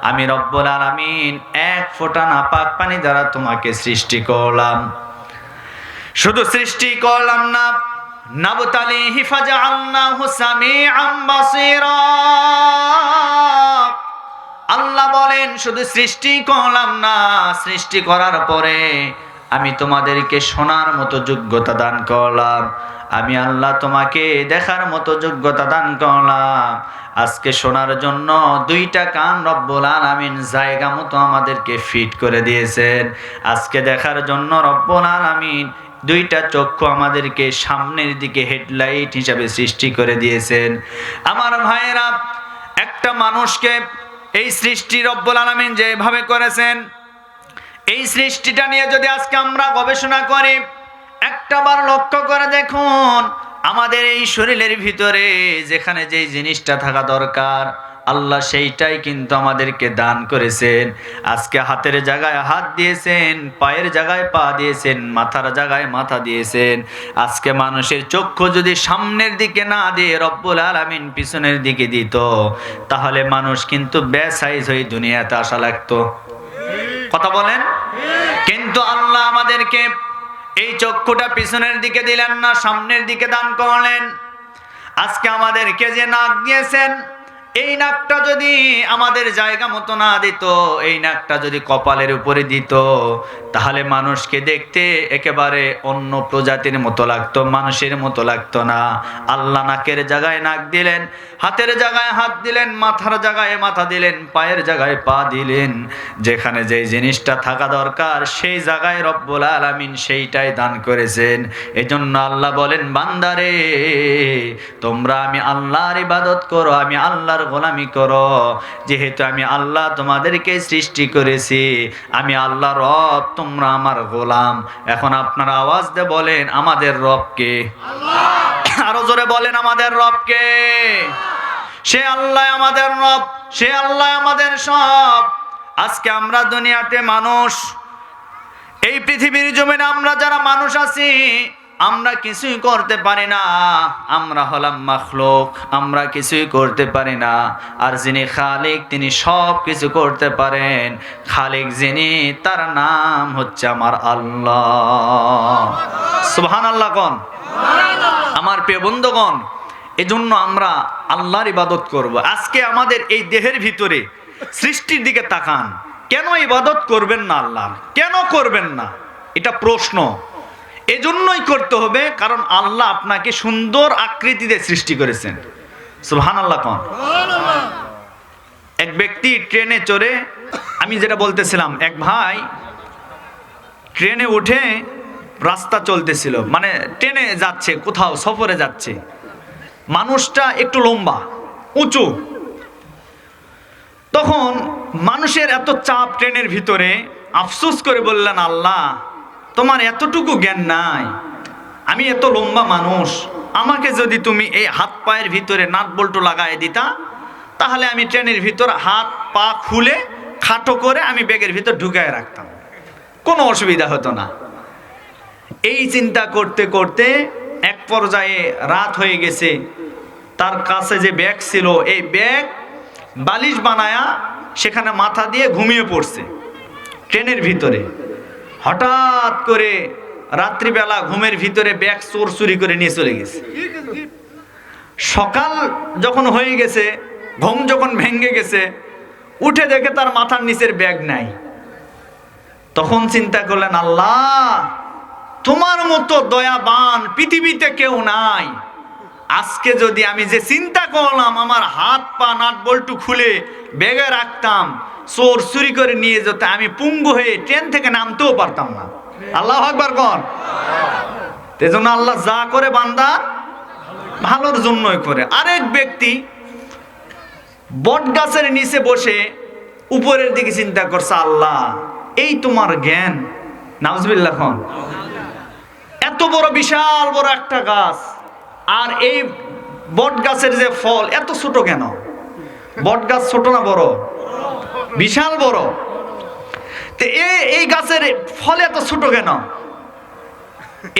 আমি রব্বুল আলামিন এক ফোঁটা নাপাক পানি দ্বারা তোমাকে সৃষ্টি করলাম। শুধু সৃষ্টি করলাম না, নাবতালিহি ফাজআলনাহু সামিআম বাসীরা। আল্লাহ বলেন শুধু সৃষ্টি করলাম না, সৃষ্টি করার পরে আমি তোমাদেরকে শোনার মতো যোগ্যতা দান করলাম। আমি আল্লাহ তোমাকে দেখার মতো যোগ্যতা দান করলাম। আজকে শোনার জন্য দুইটা কান রব্বুল আলামিন জায়গা মতো আমাদেরকে ফিট করে দিয়েছেন। আজকে দেখার জন্য রব্বুল আলামিন দুইটা চক্ষু আমাদেরকে সামনের দিকে হেডলাইট হিসাবে সৃষ্টি করে দিয়েছেন। আমার ভাইয়েরা, একটা মানুষকে এই সৃষ্টি রব্বুল আলামিন যেভাবে করেছেন, এই সৃষ্টিটা নিয়ে যদি আজকে আমরা গবেষণা করি, একটাবার লক্ষ্য করে দেখুন, আমাদের এই শরীরের ভিতরে যেখানে যেই জিনিসটা থাকা দরকার আল্লাহ সেইটাই কিন্তু আমাদেরকে দান করেছেন। আজকে হাতের জায়গায় হাত দিয়েছেন, পায়ের জায়গায় পা দিয়েছেন, মাথার জায়গায় মাথা দিয়েছেন। আজকে মানুষের চক্ষু যদি সামনের দিকে না দিয়ে রব্বুল আলামিন পিছনের দিকে দিত, তাহলে মানুষ কিন্তু বেসাইজ হয়ে দুনিয়াতে আসা লাগতো। কথা বলেন? কিন্তু আল্লাহ আমাদেরকে এই চক্ষুটা পিছনের দিকে দিলেন না, সামনের দিকে দান করলেন। আজকে আমাদেরকে যে নাক দিয়েছেন, এই নাকটা যদি আমাদের জায়গা মতো না দিত, এই নাকটা যদি কপালের উপরে দিত, তাহলে মানুষকে দেখতে একেবারে অন্য প্রজাতির মতো লাগতো, মানুষের মতো লাগতো না। আল্লাহ নাকের জায়গায় নাক দিলেন, হাতের জায়গায় হাত দিলেন, মাথার জায়গায় মাথা দিলেন, পায়ের জায়গায় পা দিলেন। যেখানে যেই জিনিসটা থাকা দরকার সেই জায়গায় রব্বুল আলামিন সেইটাই দান করেছেন। এজন্য আল্লাহ বলেন, বান্দারে তোমরা আমি আল্লাহর ইবাদত করো, আমি আল্লাহর গোলামি করো। যেহেতু আমি আল্লাহ তোমাদেরকে সৃষ্টি করেছি, আমি আল্লাহ রব, তোমরা আমার গোলাম। এখন আপনারা আওয়াজ দিয়ে বলেন, আমাদের রব কে? আল্লাহ। আরো জোরে বলেন, আমাদের রব কে? সে আল্লাহ আমাদের রব, সে আল্লাহ আমাদের সব। আজকে আমরা দুনিয়াতে মানুষ, এই পৃথিবীর জমিনে আমরা যারা মানুষ আছি, আমরা কিছুই করতে পারি না। আমরা হলাম মাখলুক, আমরা কিছুই করতে পারি না। আর যিনি খালিক, তিনি সব কিছু করতে পারেন। খালিক যিনি, তার নাম হচ্ছে আমার আল্লাহ। সুবহানাল্লাহ কোন? আমার প্রিয় বন্ধুগণ, এজন্য আমরা আল্লাহর ইবাদত করব। আজকে আমাদের এই দেহের ভিতরে সৃষ্টির দিকে তাকান। কেন ইবাদত করবেন না আল্লাহর? কেন করবেন না? এটা প্রশ্ন। এজন্যই করতে হবে কারণ আল্লাহ আপনাকে সুন্দর আকৃতিতে সৃষ্টি করেছেন। সুবহানাল্লাহ কোন? এক ব্যক্তি ট্রেনে চড়ে, আমি যেটা বলতেছিলাম, এক ভাই ট্রেনে উঠে রাস্তা চলতেছিল, মানে ট্রেনে যাচ্ছে, কোথাও সফরে যাচ্ছে। মানুষটা একটু লম্বা, উঁচু। তখন মানুষের এত চাপ ট্রেনের ভিতরে, আফসোস করে বললেন, আল্লাহ তোমার এতটুকু জ্ঞান নাই, আমি এত লম্বা মানুষ, আমাকে যদি তুমি এই হাত পায়ের ভিতরে নাট বল্টু লাগাই দিতা, তাহলে আমি ট্রেনের ভিতর হাত পা খুলে খাটো করে আমি ব্যাগের ভিতর ঢুকায় রাখতাম, কোনো অসুবিধা হতো না। এই চিন্তা করতে করতে এক পর্যায়ে রাত হয়ে গেছে। তার কাছে যে ব্যাগ ছিল, এই ব্যাগ বালিশ বানায়া সেখানে মাথা দিয়ে ঘুমিয়ে পড়ছে ট্রেনের ভিতরে। হঠাৎ করে রাত্রিবেলা ঘুমের ভিতরে ব্যাগ চোর চুরি করে নিয়ে চলে গেছে। সকাল যখন হয়ে গেছে, ঘুম যখন ভেঙে গেছে, উঠে দেখে তার মাথার নিচের ব্যাগ নাই। তখন চিন্তা করলেন, আল্লাহ তোমার মতো দয়াবান পৃথিবীতে কেউ নাই। আজকে যদি আমি যে চিন্তা করলাম আমার হাত পা নাট বল্টু খুলে ব্যাগে রাখতাম, চোর চুরি করে নিয়ে যেত, আমি পঙ্গু হয়ে ট্রেন থেকে নামতেও পারতাম না। আল্লাহু আকবার কোন? এজন্য আল্লাহ যা করে বান্দা ভালোর জন্যই করে। আরেক ব্যক্তি বট গাছের নিচে বসে উপরের দিকে চিন্তা করছে, আল্লাহ এই তোমার জ্ঞান, নাউজুবিল্লাহ কোন? এত বড় বিশাল বড় একটা গাছ, আর এই বট গাছের যে ফল এত ছোট কেন? বট গাছ ছোট না বড়? বিশাল বড়। তো এই গাছের ফল এত ছোট কেন?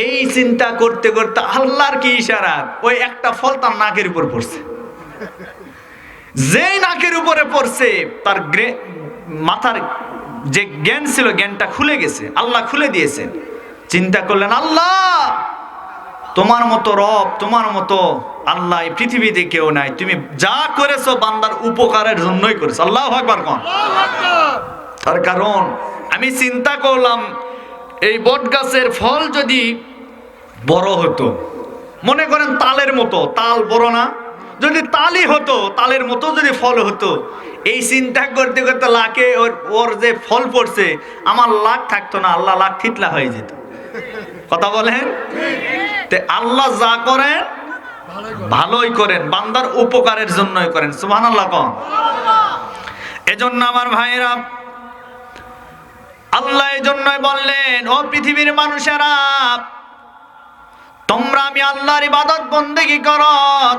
এই চিন্তা করতে করতে আল্লাহর কি ইশারা, ওই একটা ফল তার নাকের উপর পড়ছে। যেই নাকের উপরে পড়ছে তার মাথার যে জ্ঞান ছিল জ্ঞানটা খুলে গেছে, আল্লাহ খুলে দিয়েছেন। চিন্তা করলেন, আল্লাহ তোমার মতো রব, তোমার মতো আল্লাহ এই পৃথিবীতে কেউ নাই, তুমি যা করেছো বান্দার উপকারের জন্যই করেছো। আল্লাহু আকবার কোন। তার কারণ আমি চিন্তা করলাম, এই বট গাছের ফল যদি বড় হতো, মনে করেন তালের মতো, তাল বড় না, যদি তালই হতো, তালের মতো যদি ফল হতো, এই চিন্তা করতে করতে লাখে ওর যে ফল পড়ছে, আমার লাখ থাকতো না, আল্লাহ লাখ থিতলা হয়ে যেত। কথা বলেন? আল্লাহ যা করেন ভালোই করেন, বান্দার উপকারের জন্যই করেন। সুবহানাল্লাহ কোন। এজন্য আমার ভাইরা, আল্লাহ এজন্যই বললেন, ও পৃথিবীর মানুষেরা, তোমরা আমি আল্লাহর ইবাদত বন্দেগী করো,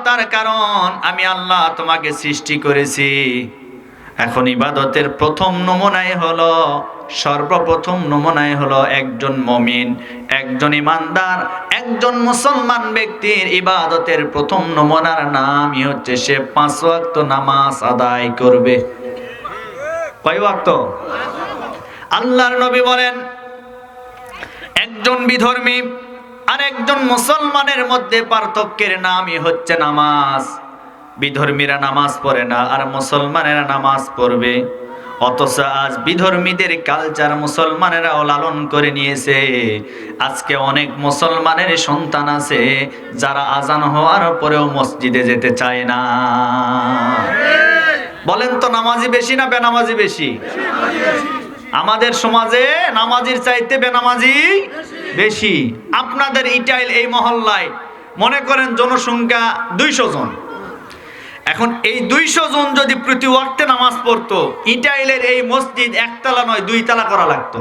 তার কারণ আমি আল্লাহ তোমাকে সৃষ্টি করেছি। এখন ইবাদতের প্রথম নমুনাই হলো, সর্বপ্রথম নমুনাই হলো একজন মুমিন, একজন ইমানদার, একজন মুসলমান ব্যক্তির ইবাদতের প্রথম নমুনার নামই হচ্ছে সে 5 ওয়াক্ত নামাজ আদায় করবে। কয় ওয়াক্ত? আল্লাহর নবী বলেন, একজন বিধর্মী আর একজন মুসলমানের মধ্যে পার্থক্যের নামই হচ্ছে নামাজ। বিধর্মীরা নামাজ পড়ে না আর মুসলমানেরা নামাজ পড়বে, অথচ আজ বিধর্মীদের কালচার মুসলমানেরাও লালন করে নিয়েছে। আজকে অনেক মুসলমানের সন্তান আছে যারা আজান হওয়ার পরেও মসজিদে যেতে চায় না। বলেন তো, নামাজি বেশি না বেনামাজি বেশি? আমাদের সমাজে নামাজির চাইতে বেনামাজি বেশি। আপনাদের ইটাইল এই মহল্লায় মনে করেন জনসংখ্যা 200 জন। এখন এই 200 জন যদি প্রতি ওয়াক্তে নামাজ পড়তো, ইটাইলের এই মসজিদ একতলা নয় 2 তলা করা লাগতো।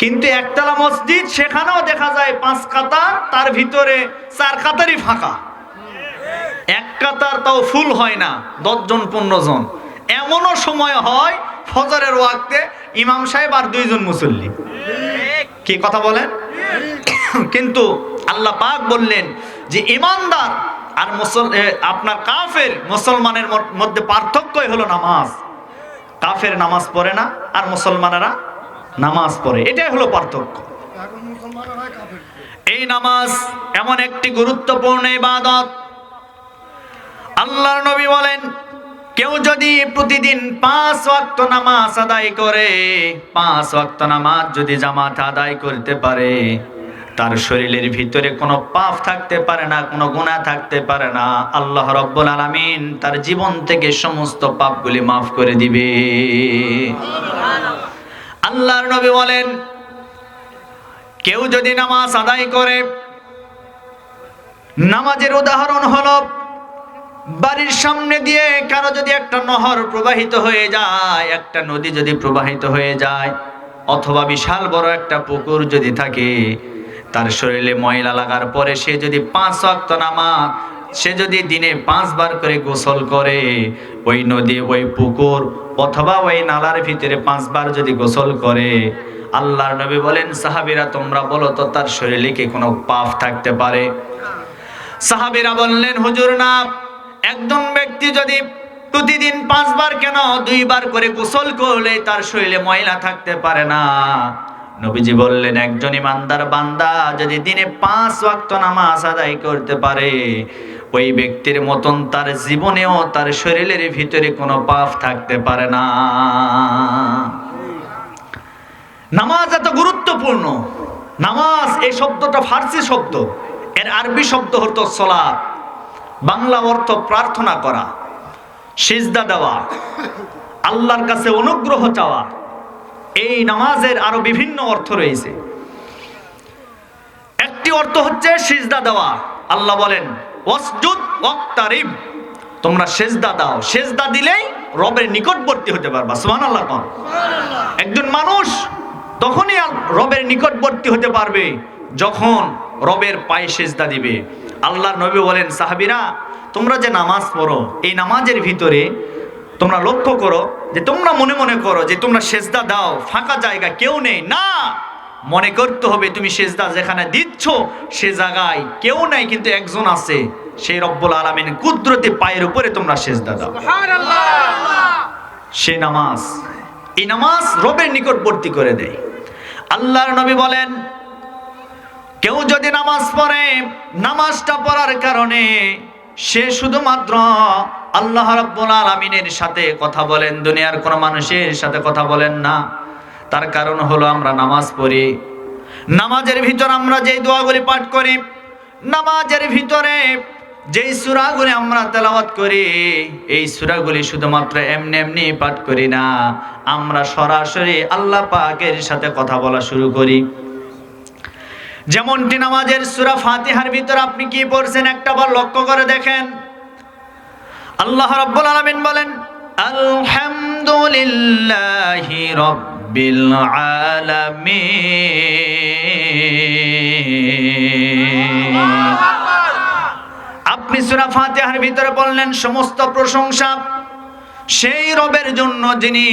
কিন্তু একতলা মসজিদ, সেখানেও দেখা যায় 5 কাতার, তার ভিতরে 4 কাতারই ফাঁকা। 1 কাতার তাও ফুল হয় না, 10 জন 15 জন। এমনও সময় হয় ফজরের ওয়াক্তে ইমাম সাহেব আর 2 জন মুসল্লি। কি কথা বলেন? কিন্তু আল্লাহ পাক বললেন যে ইমানদার আর আপনার কাফের মুসলমানের মধ্যে পার্থক্যই হলো নামাজ। কাফের নামাজ পড়ে না আর মুসলমানেরা নামাজ পড়ে, এটাই হলো পার্থক্য। এই নামাজ এমন একটি গুরুত্বপূর্ণ ইবাদত, আল্লাহর নবী বলেন, কেউ যদি প্রতিদিন 5 ওয়াক্ত নামাজ আদায় করে, 5 ওয়াক্ত নামাজ যদি জামাতে আদায় করতে পারে, তার শরীরের ভিতরে কোনো পাপ থাকতে পারে না, কোনো গুনাহ থাকতে পারে না। আল্লাহ রাব্বুল আলামিন তার জীবন থেকে সমস্ত পাপগুলি মাফ করে দিবে। আল্লাহর নবী বলেন, কেউ যদি নামাজ আদায় করে, নামাজের উদাহরণ হলো বাড়ির সামনে দিয়ে কারো যদি একটা নহর প্রবাহিত হয়ে যায়, একটা নদী যদি প্রবাহিত হয়ে যায়, অথবা বিশাল বড় একটা পুকুর যদি থাকে, তার শরীরে ময়লা লাগার পরে সে যদি 5 ওয়াক্ত নামাজ, সে যদি দিনে 5 বার করে গোসল করে, ওই নদী, ওই পুকুর অথবা ওই নালার ভিতরে 5 বার যদি গোসল করে, আল্লাহর নবী বলেন, সাহাবীরা তোমরা বলো তো তার শরীরে কি কোনো পাপ থাকতে পারে? সাহাবীরা বললেন, হুজুর না, একজন ব্যক্তি যদি প্রতিদিন 5 বার কেন 2 বার করে গোসল করলে তার শরীরে ময়লা থাকতে পারে না। নবীজি বললেন, একজন ইমানদার বান্দা যদি দিনে 5 ওয়াক্ত নামাজ আদায় করতে পারে, ওই ব্যক্তির মতন তার জীবনেও তার শরীরের ভিতরে কোনো পাপ থাকতে পারে না। নামাজ এত গুরুত্বপূর্ণ। নামাজ এই শব্দটা ফার্সি শব্দ, এর আরবি শব্দ হতো সালাত, বাংলা অর্থ প্রার্থনা করা, সিজদা দেওয়া, আল্লাহর কাছে অনুগ্রহ চাওয়া। এই নামাজের আরো বিভিন্ন অর্থ রয়েছে। একটি অর্থ হচ্ছে সিজদা দেওয়া। আল্লাহ বলেন, ওয়াসজুদ ওয়াক্তারিব, তোমরা সিজদা দাও, সিজদা দিলেই রবের নিকটবর্তী হতে পারবা। সুবহানাল্লাহ। একজন মানুষ তখনই রবের নিকটবর্তী হতে পারবে যখন রবের পায়ে সিজদা দিবে। আল্লাহর নবী বলেন, সাহাবীরা তোমরা যে নামাজ পড়ো, এই নামাজের ভিতরে তোমরা লক্ষ্য করো যে তোমরা মনে মনে করো যে তোমরা সিজদা দাও, ফাঁকা জায়গা কেউ নেই, না, মনে করতে হবে তুমি সিজদা যেখানে দিচ্ছ সে জায়গায় কেউ নাই, কিন্তু একজন আছে, সেই রব্বুল আলামিন কুদরতি পায়ের উপরে তোমরা সিজদা দাও। সুবহানাল্লাহ। সেই নামাজ, এই নামাজ রবের নিকটবর্তী করে দেয়। আল্লাহর নবী বলেন, কেউ যদি নামাজ পড়ে, নামাজটা পড়ার কারণে সে শুধুমাত্র আল্লাহ রাব্বুল আলামিনের সাথে কথা বলেন, দুনিয়ার কোনো মানুষের সাথে কথা বলেন না। তার কারণ হলো আমরা নামাজ পড়ি, নামাজের ভিতর আমরা যেই দোয়াগুলি পাঠ করি, নামাজের ভিতরে যেই সূরাগুলি আমরা তেলাওয়াত করি, এই সূরাগুলি শুধুমাত্র এমনি এমনি পাঠ করি না, আমরা সরাসরি আল্লাহ পাকের সাথে কথা বলা শুরু করি। যেমনটি নামাজের সূরা ফাতিহার ভিতর আপনি কি পড়ছেন একটাবার লক্ষ্য করে দেখেন। আল্লাহ রাব্বুল আলামিন বলেন, আলহামদুলিল্লাহি রাব্বিল আলামিন। আপনি সূরা ফাতিহার ভিতরে বললেন সমস্ত প্রশংসা সেই রবের জন্য যিনি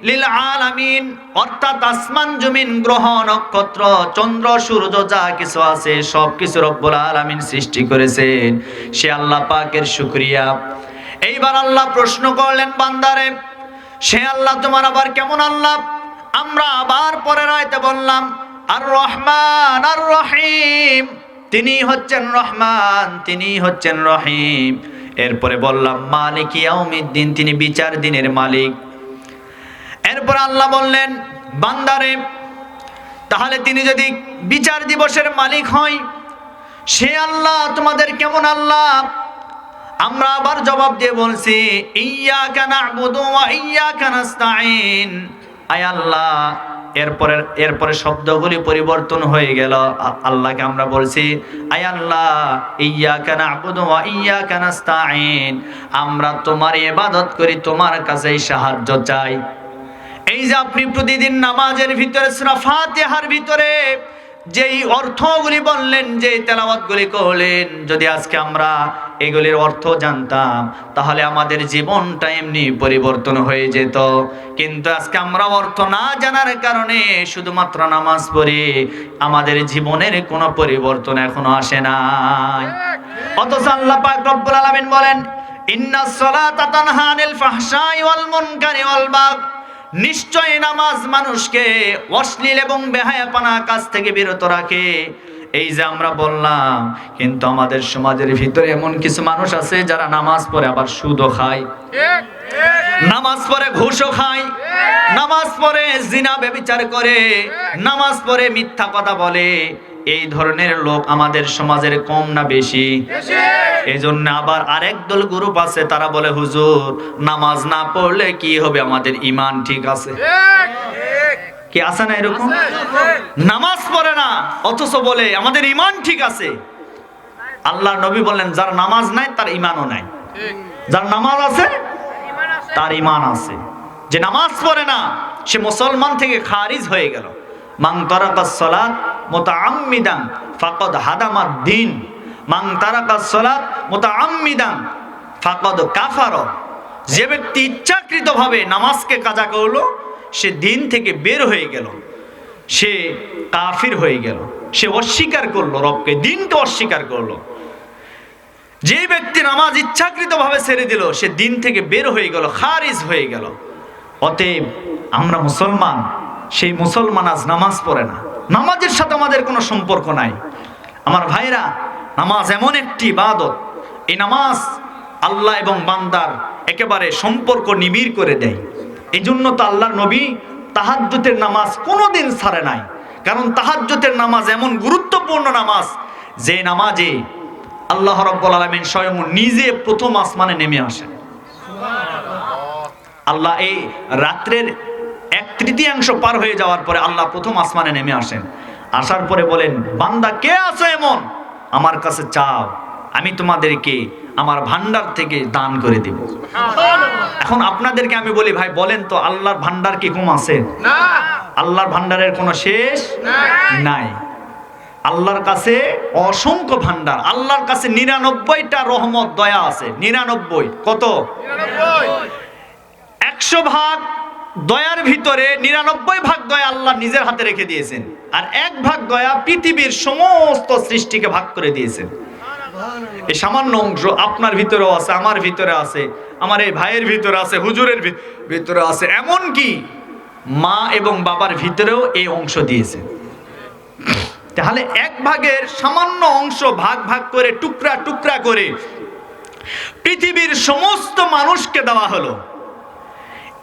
লিল আলামিন, অর্থাৎ আসমান জমিন গ্রহ নক্ষত্র চন্দ্র সূর্য যা কিছু আছে সব কিছু রব্বুল আলামিন সৃষ্টি করেছেন, সে আল্লাহ পাকের শুকরিয়া। এইবার আল্লাহ প্রশ্ন করলেন বান্দারে, সে আল্লাহ তোমার আবার কেমন আল্লাহ? আমরা আবার পরের আয়াতে বললাম আর রহমান আর রহিম, তিনি হচ্ছেন রহমান, তিনি হচ্ছেন রহিম। এরপরে বললাম মালিক ইয়াউমিদ্দিন, তিনি বিচার দিনের মালিক। এরপর আল্লাহ বললেন বান্দারে, তাহলে তিনি যদি বিচার দিবসের মালিক হয়, সে আল্লাহ তোমাদের কেমন আল্লাহ? আমরা আবার জবাব দিয়ে বলছি ইয়্যাকা না'বুদু ওয়া ইয়্যাকা নাস্তাঈন। আয় আল্লাহ, এরপরে শব্দগুলি পরিবর্তন হয়ে গেল। আল্লাহকে আমরা বলছি আয় আল্লাহ ইয়্যাকা না'বুদু ওয়া ইয়্যাকা নাস্তাঈন, আমরা তোমার ইবাদত করি, তোমার কাছেই সাহায্য চাই। এই যে আপনি প্রতিদিন নামাজের ভিতরে সূরা ফাতিহার ভিতরে যেই অর্থগুলি বললেন, যে তেলাওয়াতগুলি করলেন, যদি আজকে আমরা এগুলির অর্থ জানতাম তাহলে আমাদের জীবনটা এমনি পরিবর্তন হয়ে যেত। কিন্তু আজকে আমরা অর্থ না জানার কারণে শুধুমাত্র নামাজ পড়ি, আমাদের জীবনের কোনো পরিবর্তন এখনো আসে নাই। অথচ আল্লাহ পাক রব্বুল আলামিন বলেন ইন্নাস সালাতা তানহা আনিল ফাহশাই ওয়াল মুনকারি ওয়াল বাগ, নিশ্চয় নামাজ মানুষকে অশ্লীল এবং বেহায়াপনা কাজ থেকে বিরত রাখে। এই যে আমরা বললাম, কিন্তু আমাদের সমাজের ভিতরে এমন কিছু মানুষ আছে যারা নামাজ পড়ে আবার সুদও খায়, নামাজ পড়ে ঘুষও খায়, নামাজ পড়ে জিনা ব্যভিচার করে, নামাজ পড়ে মিথ্যা কথা বলে। এই ধরনের লোক আমাদের সমাজের কম না বেশি? এই জন্য আবার আরেক দল গ্রুপ আছে, তারা বলে হুজুর নামাজ না পড়লে কি হবে, আমাদের ঈমান ঠিক আছে। কি আছে না এরকম? নামাজ পড়ে না অথচ বলে আমাদের ঈমান ঠিক আছে। আল্লাহর নবী বললেন যার নামাজ নাই তার ঈমানও নাই, যার নামাজ আছে তার ঈমান আছে। যে নামাজ পড়ে না সে মুসলমান থেকে খারিজ হয়ে গেল। মান তারাকাস সালাত মুতাআম্মিদান ফাকাদ হাদামাদ দ্বীন, মান তারাকাস সালাত মুতাআম্মিদান ফাকাদ কাফারা। যে ব্যক্তি ইচ্ছাকৃতভাবে নামাজকে কাজা করলো সে দিন থেকে বের হয়ে গেল, সে কাফির হয়ে গেল, সে অস্বীকার করলো রবকে, দিনকে অস্বীকার করলো। যে ব্যক্তি নামাজ ইচ্ছাকৃতভাবে ছেড়ে দিল সে দিন থেকে বের হয়ে গেল, খারিজ হয়ে গেল। অতএব আমরা মুসলমান, সেই মুসলমান আজ নামাজ পড়ে না, নামাজের সাথে আমাদের কোনো সম্পর্ক নাই। আমার ভাইরা, নামাজ এমন একটি ইবাদত, এই নামাজ আল্লাহ এবং বান্দার একেবারে সম্পর্ক নিবিড় করে দেয়। এই জন্য তো আল্লাহর নবী তাহাজ্জুদের নামাজ কোনোদিন ছাড়ে নাই। কারণ তাহাজ্জুদের নামাজ এমন গুরুত্বপূর্ণ নামাজ, যে নামাজে আল্লাহ রাব্বুল আলামিন স্বয়ং নিজে প্রথম আসমানে নেমে আসেন। আল্লাহ এই রাত্রের 1/3 পার হয়ে যাওয়ার পরে আল্লাহ প্রথম আসমানে নেমে আসেন। আসার পরে বলেন, বান্দা কে আছো এমন, আমার কাছে চাও, আমি তোমাদেরকে আমার ভান্ডার থেকে দান করে দেব। এখন আপনাদেরকে আমি বলি, ভাই বলেন তো আল্লাহর ভান্ডার কি কম আছে? না, আল্লাহর ভান্ডারের কোনো শেষ নাই। আল্লাহর কাছে অসংখ্য ভান্ডার, আল্লাহর কাছে 99টা রহমত দয়া আছে। 99 কত? 100 ভাগ দয়ার ভিতরে 99 ভাগ দয়া আল্লাহ নিজের হাতে রেখে দিয়েছেন, আর 1 ভাগ দয়া পৃথিবীর সমস্ত সৃষ্টিকে ভাগ করে দিয়েছেন। এই সামান্য অংশ আপনার ভিতরেও আছে, আমার ভিতরে আছে, আমার এই ভাইয়ের ভিতরে আছে, হুজুরের ভিতরে আছে, এমন কি মা এবং বাবার ভিতরেও এই অংশ দিয়েছে। তাহলে এক ভাগের সামান্য অংশ ভাগ ভাগ করে টুকরা টুকরা করে পৃথিবীর সমস্ত মানুষকে দেওয়া হলো।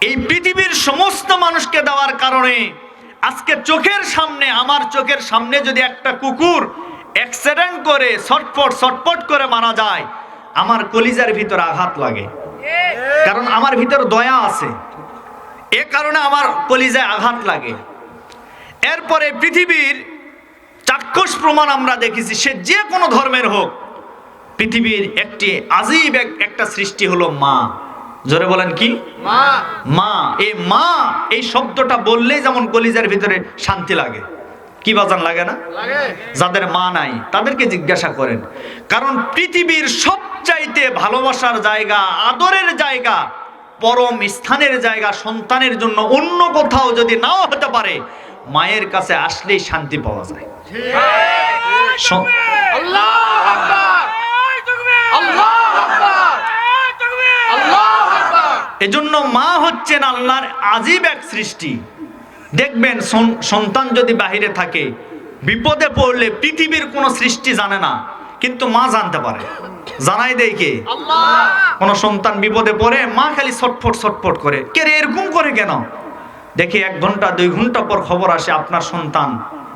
এই পৃথিবীর সমস্ত মানুষকে দেওয়ার কারণে আজকে চোখের সামনে, আমার চোখের সামনে যদি একটা কুকুর অ্যাক্সিডেন্ট করে ছটফট করে মারা যায়, আমার কলিজার ভিতর আঘাত লাগে, কারণ আমার ভিতর দয়া আছে, এ কারণে আমার কলিজায় আঘাত লাগে। এরপরে পৃথিবীর চাক্ষুষ প্রমাণ আমরা দেখেছি, সে যে কোনো ধর্মের হোক, পৃথিবীর একটি আজীব একটা সৃষ্টি হলো মা। জোরে বলেন কি? মা। এই মা এই শব্দটা বললেই যেমন কলিজার ভিতরে শান্তি লাগে। কি বাজান লাগে না? যাদের মা নাই তাদেরকে জিজ্ঞাসা করেন, কারণ পৃথিবীর সবচাইতে ভালোবাসার জায়গা, আদরের জায়গা, পরম স্থানের জায়গা সন্তানের জন্য অন্য কোথাও যদি নাও হতে পারে, মায়ের কাছে আসলেই শান্তি পাওয়া যায়। এজন্য মা হচ্ছেন আল্লাহর আজীব এক সৃষ্টি। দেখবেন সন্তান যদি বাহিরে থাকে, বিপদে পড়লে পৃথিবীর কোন সৃষ্টি জানে না, কিন্তু মা জানতে পারে। জানাই দেয় কে? কোন সন্তান বিপদে পড়ে মা খালি ছটফট করে, কে রে এরকম করে কেন? দেখি 1 ঘন্টা 2 ঘন্টা পর খবর আসে আপনার সন্তান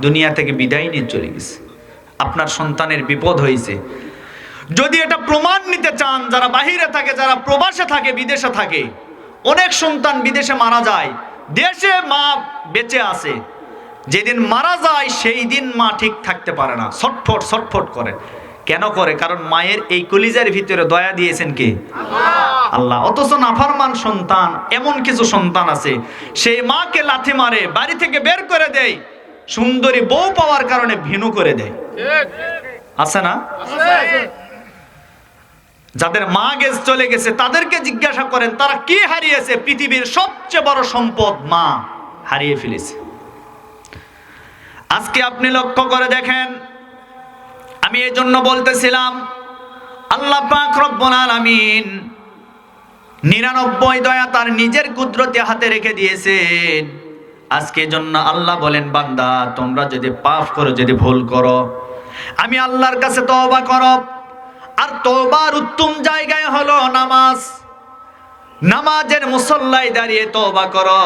দুনিয়া থেকে বিদায় নিয়ে চলে গেছে, আপনার সন্তানের বিপদ হয়েছে। যদি এটা প্রমাণ নিতে চান, যারা বাহিরে থাকে, যারা প্রবাসে থাকে, বিদেশে থাকে, অনেক সন্তান বিদেশে মারা যায়, দেশে মা বেঁচে আছে, যেদিন মারা যায় সেই দিন মা ঠিক থাকতে পারে না, ছটফট করে। কেন করে? কারণ মায়ের এই কলিজার ভিতরে দয়া দিয়েছেন কে? আল্লাহ। অথচ নাফরমান সন্তান, এমন কিছু সন্তান আছে, সেই মাকে লাথি মারে, বাড়ি থেকে বের করে দেয়, সুন্দরী বউ পাওয়ার কারণে ভিনু করে দেয়। আছে না? যাদের মা চলে গেছে তাদেরকে জিজ্ঞাসা করেন তারা কি হারিয়েছে? পৃথিবীর সবচেয়ে বড় সম্পদ মা হারিয়ে ফেলেছে। আজকে আপনি লক্ষ্য করে দেখেন, আমি এই জন্য বলতেছিলাম, আল্লাহ পাক রব্বুল আলামিন 99 দয়া তার নিজের কুদরতে হাতে রেখে দিয়েছেন। আজকে জন্য আল্লাহ বলেন, বান্দা তোমরা যদি পাপ করো, যদি ভুল করো, আমি আল্লাহর কাছে তওবা করো। আর তওবার উত্তম জায়গায় হলো নামাজ। নামাজের মুসল্লায় দাঁড়িয়ে তওবা করো।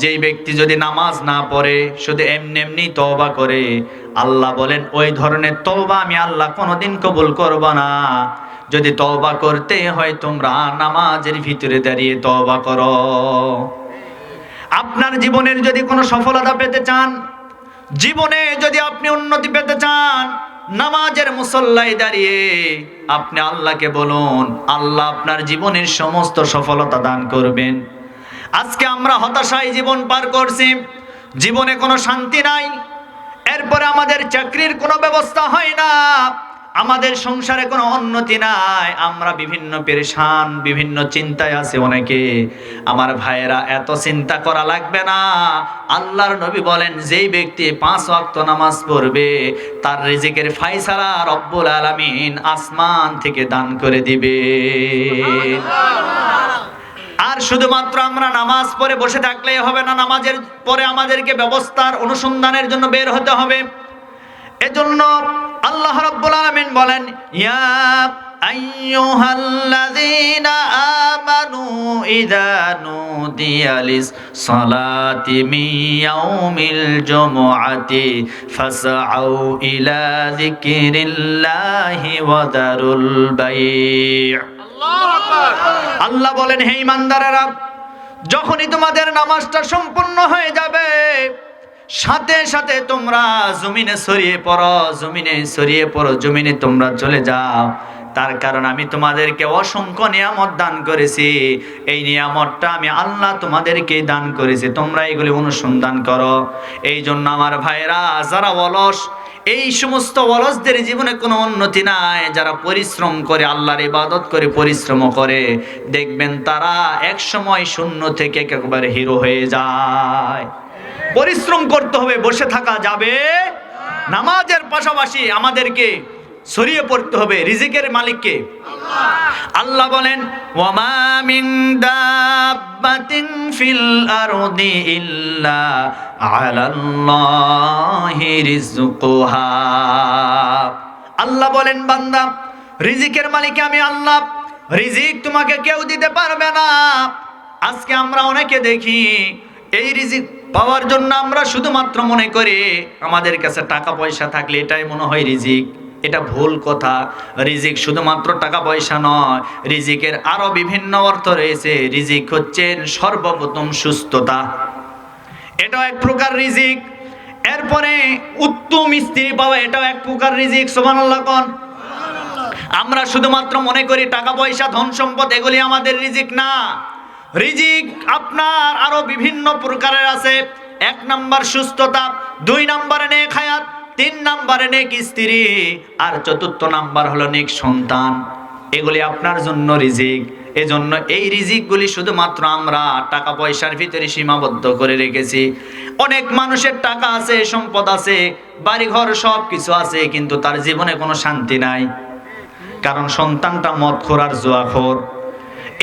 যেই ব্যক্তি যদি নামাজ না পড়ে, শুধু এমনি তওবা করে, আল্লাহ বলেন ওই ধরনের তওবা আমি আল্লাহ কোনোদিন কবুল করব না। যদি তওবা করতে হয় তোমরা নামাজের ভিতরে দাঁড়িয়ে তওবা করো। আপনার জীবনের যদি কোনো সফলতা পেতে চান, জীবনে যদি আপনি উন্নতি পেতে চান, নামাজের মুসল্লায় দাঁড়িয়ে আপনি আল্লাহকে বলুন, আল্লাহ আপনার জীবনের সমস্ত সফলতা দান করবেন। আজকে আমরা হতাশায় জীবন পার করছি, জীবনে কোনো শান্তি নাই, এরপরে আমাদের চাকরির কোনো ব্যবস্থা হয় না, আমাদের সংসারে কোনো উন্নতি নাই, আমরা বিভিন্ন পেরেশান, বিভিন্ন চিন্তায় আছে অনেকে। আমার ভাইয়েরা, এত চিন্তা করা লাগবে না। আল্লাহর নবী বলেন, যেই ব্যক্তি 5 ওয়াক্ত নামাজ পড়বে, তার রিজিকের ফায়সালা রব্বুল আলামিন আসমান থেকে দান করে দিবে। আর শুধুমাত্র আমরা নামাজ পড়ে বসে থাকলেই হবে না, নামাজের পরে আমাদেরকে ব্যবস্থার অনুসন্ধানের জন্য বের হতে হবে। এজন্য আল্লাহ রাব্বুল আলামিন বলেন, ইয়া আইয়ুহাল্লাযীনা আমানু ইযা নুদিয়া লিস-সালাতি মিন ইয়াউমিল জুমআতি ফাসআউ ইলা যিকরিল্লাহি ওয়া দারুল বাই'। আল্লাহু আকবার। আল্লাহ বলেন, হে ঈমানদারেরা, যখনই তোমাদের নামাজটা সম্পূর্ণ হয়ে যাবে, সাথে সাথে তোমরা জমিনে ছড়িয়ে পড়ো, জমিনে তোমরা চলে যাও। তার কারণ আমি তোমাদেরকে অসংখ্য নিয়ামত দান করেছি, এই নিয়ামতটা আমি আল্লাহ তোমাদেরকে দান করেছি, তোমরা এগুলি অনুসন্ধান করো। এই জন্য আমার ভাইরা, যারা অলস, এই সমস্ত অলসদের জীবনে কোনো উন্নতি নাই। যারা পরিশ্রম করে, আল্লাহর ইবাদত করে, পরিশ্রম করে, দেখবেন তারা এক সময় শূন্য থেকে একেবারে হিরো হয়ে যায়। পরিশ্রম করতে হবে, বসে থাকা যাবে। নামাজের পাশাপাশি আমাদেরকে ছড়িয়ে পড়তে হবে। রিজিকের মালিককে আল্লাহ বলেন, ওয়ামা মিন দাব্বাতিন ফিল আরদি ইল্লা আলাল্লাহি রিজকুহা। আল্লাহ বলেন, বান্দা, রিজিকের মালিক আমি আল্লাহ, রিজিক তোমাকে কেউ দিতে পারবে না। আজকে আমরা অনেকে দেখি এই রিজিক পাওয়ার জন্য আমরা শুধুমাত্র মনে করি আমাদের কাছে টাকা পয়সা থাকলে এটাই মনে হয় রিজিক। এটা ভুল কথা। রিজিক শুধুমাত্র টাকা পয়সা নয়, রিজিকের আরো বিভিন্ন অর্থ রয়েছে। রিজিক হচ্ছে সর্বপ্রথম সুস্থতা, এটাও এক প্রকার রিজিক। এরপরে উত্তম স্ত্রী পাওয়া, এটাও এক প্রকার রিজিক। সুবহানাল্লাহ কোন। আমরা শুধুমাত্র মনে করি টাকা পয়সা ধন সম্পদ এগুলি আমাদের রিজিক না। রিজিক আপনার আরো বিভিন্ন প্রকারের আছে। 1 নাম্বার সুস্থতা, 2 নাম্বারে নেক হায়াত, 3 নাম্বারে নেক স্ত্রী, আর 4র্থ নাম্বার হলো নেক সন্তান। এগুলি আপনার জন্য রিজিক। এজন্য এই রিজিকগুলি শুধুমাত্র আমরা টাকা পয়সার ভিতরে সীমাবদ্ধ করে রেখেছি। অনেক মানুষের টাকা আছে, সম্পদ আছে, বাড়িঘর সব কিছু আছে, কিন্তু তার জীবনে কোনো শান্তি নাই। কারণ সন্তানটা মদখোর আর জুয়াখোর।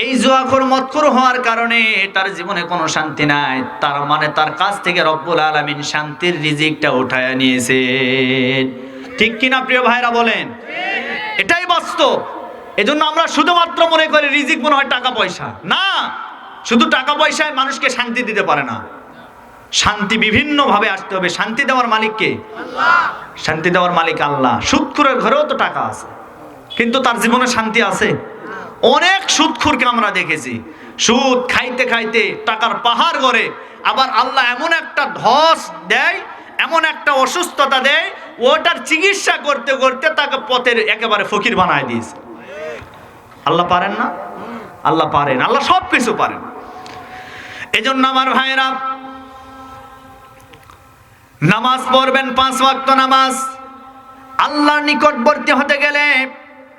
এই জুয়াখোর মদখোর হওয়ার কারণে তার জীবনে কোনো শান্তি নাই। তার মানে তার কাছ থেকে রব্বুল আলামিন শান্তির রিজিকটা উঠায়া নিয়েছে। ঠিক কিনা প্রিয় ভাইরা বলেন? এটাই বাস্তব। এজন্য আমরা শুধুমাত্র মনে করি রিজিক মনে হয় টাকা পয়সা। না, শুধু টাকা পয়সায় মানুষকে শান্তি দিতে পারে না। শান্তি বিভিন্ন ভাবে আসতে হবে। শান্তি দেওয়ার মালিক কে? আল্লাহ। শান্তি দেওয়ার মালিক আল্লাহ। সুদখোরের ঘরেও তো টাকা আছে, কিন্তু তার জীবনে শান্তি আছে? অনেক সুদখোরকে আমরা দেখেছি, সুদ খাইতে খাইতে টাকার পাহাড় গড়ে। আবার আল্লাহ এমন একটা ধস দেয়, এমন একটা অসুস্থতা দেয়, ওটার চিকিৎসা করতে করতে তাকে পথের একেবারে ফকির বানায় দিয়েছে। আল্লাহ পারেন না? আল্লাহ পারেন, আল্লাহ সব কিছু পারেন। এজন্য আমার ভাইয়েরা, নামাজ পড়বেন 5 ওয়াক্ত নামাজ। আল্লাহর নিকটবর্তী হতে গেলে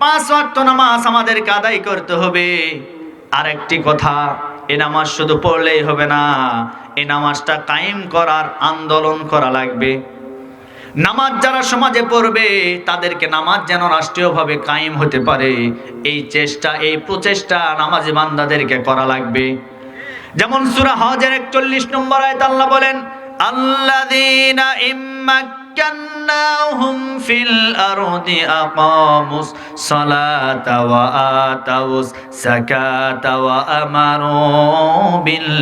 5 ওয়াক্ত নামাজ আমাদেরকে আদায় করতে হবে। আর একটি কথা, এই নামাজ শুধু পড়লেই হবে না, এই নামাজটা কায়েম করার আন্দোলন করা লাগবে। নামাজ যারা সমাজে পড়বে তাদেরকে নামাজ যেন রাষ্ট্রীয়ভাবে কায়েম হতে পারে, এই চেষ্টা, এই প্রচেষ্টা নামাজি বান্দাদেরকে করা লাগবে। যেমন সূরা হজের 41 নম্বর আয়াত আল্লাহ বলেন, আল্লাযীনা ইম্মাক্কান্নাহুম ফিল আরদি আকামুস সালাতা ওয়া আতাউস যাকাতা ওয়া আমারু বিল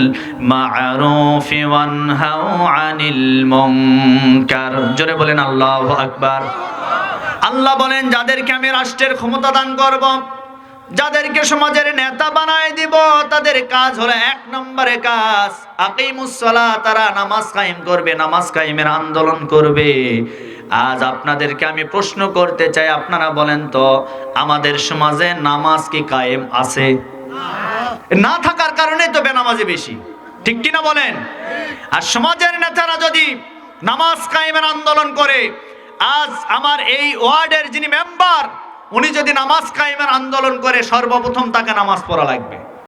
মা'রুফি ওয়া নাহাউ আনিল মুনকার। জোরে বলেন আল্লাহু আকবার। আল্লাহ বলেন, যাদেরকে আমি রাষ্ট্রের ক্ষমতা দান করব, যাদেরকে সমাজের নেতা বানায় দিব, তাদের কাজ হলো 1 নম্বরে কাজ আকিমুস সালাত, তারা নামাজ কায়েম করবে, নামাজ কায়েমের আন্দোলন করবে। আজ আপনাদেরকে আমি প্রশ্ন করতে চাই, আপনারা বলেন তো আমাদের সমাজে নামাজ কি কায়েম আছে? না থাকার কারণে তো বেনামাজি বেশি। ঠিক কিনা বলেন? আর সমাজের নেতারা যদি নামাজ কায়েমের আন্দোলন করে, আজ আমার এই ওয়ার্ডের যিনি মেম্বার, উনি যদি নামাজ কায়েমের আন্দোলন করে, সর্বপ্রথম তাকে নামাজ পড়া লাগবে।